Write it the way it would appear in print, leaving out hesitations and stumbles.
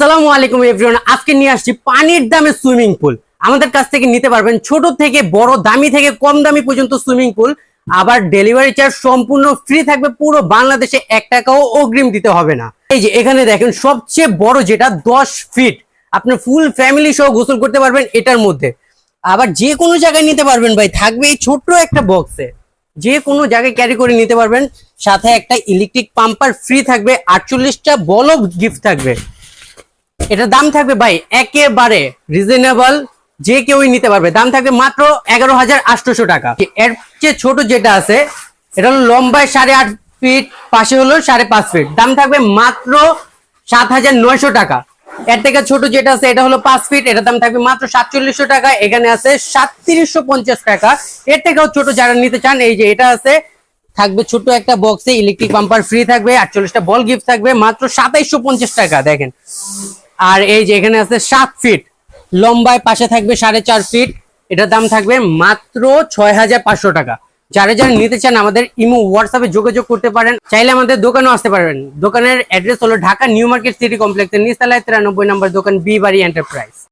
আসসালামু আলাইকুম এভরিওয়ান। আজকে নিয়ে আসছি পানির দামে সুইমিং পুল। আমাদের কাছ থেকে নিতে পারবেন ছোট থেকে বড়, দামি থেকে কম দামি পর্যন্ত সুইমিং পুল। আবার ডেলিভারি চার্জ সম্পূর্ণ ফ্রি থাকবে, পুরো বাংলাদেশে 1 টাকাও অগ্রিম দিতে হবে না। এই যে এখানে দেখেন সবচেয়ে বড় যেটা 10 ফিট, আপনি ফুল ফ্যামিলি সহ গোসল করতে পারবেন এটার মধ্যে। আবার যে কোনো জায়গায় নিতে পারবেন ভাই, থাকবে এই ছোট্ট একটা বক্সে, যে কোনো জায়গায় ক্যারি করে নিতে পারবেন। সাথে একটা ইলেকট্রিক পাম্পার ফ্রি থাকবে, 48টা বলব গিফট থাকবে। এটার দাম থাকবে ভাই একেবারে রিজনেবল, যে কেউই নিতে পারবে। দাম থাকবে মাত্র 11,800 টাকা। এর চেয়ে ছোট যেটা আছে এটা হলো লম্বায় 8.5 ফিট, পাশে হলো 5.5 ফিট, দাম থাকবে মাত্র 7,900 টাকা। এর থেকে ছোট যেটা আছে এটা হলো 5 ফিট, এটার দাম থাকবে মাত্র 4700 টাকা। এখানে আছে 3750 টাকা। এর থেকেও ছোট যারা নিতে চান, এই যে এটা আছে, থাকবে ছোট একটা বক্সে ইলেকট্রিক পাম্পার ফ্রি থাকবে, 48টা বল গিফট থাকবে, মাত্র 2750 টাকা। দেখেন, আর এই যে এখানে আছে 7 ফিট লম্বায়, পাশে থাকবে 4.5 ফিট, এটার দাম থাকবে মাত্র 6500 টাকা। যারা যারা নিতে চান আমাদের ইমো হোয়াটসঅ্যাপে যোগাযোগ করতে পারেন, চাইলে আমাদের দোকানেও আসতে পারবেন। দোকানের অ্যাড্রেস হলো ঢাকা নিউ মার্কেট সিটি কমপ্লেক্সের নিচতলায় 93 নম্বর দোকান, বি বাড়ি এন্টারপ্রাইজ।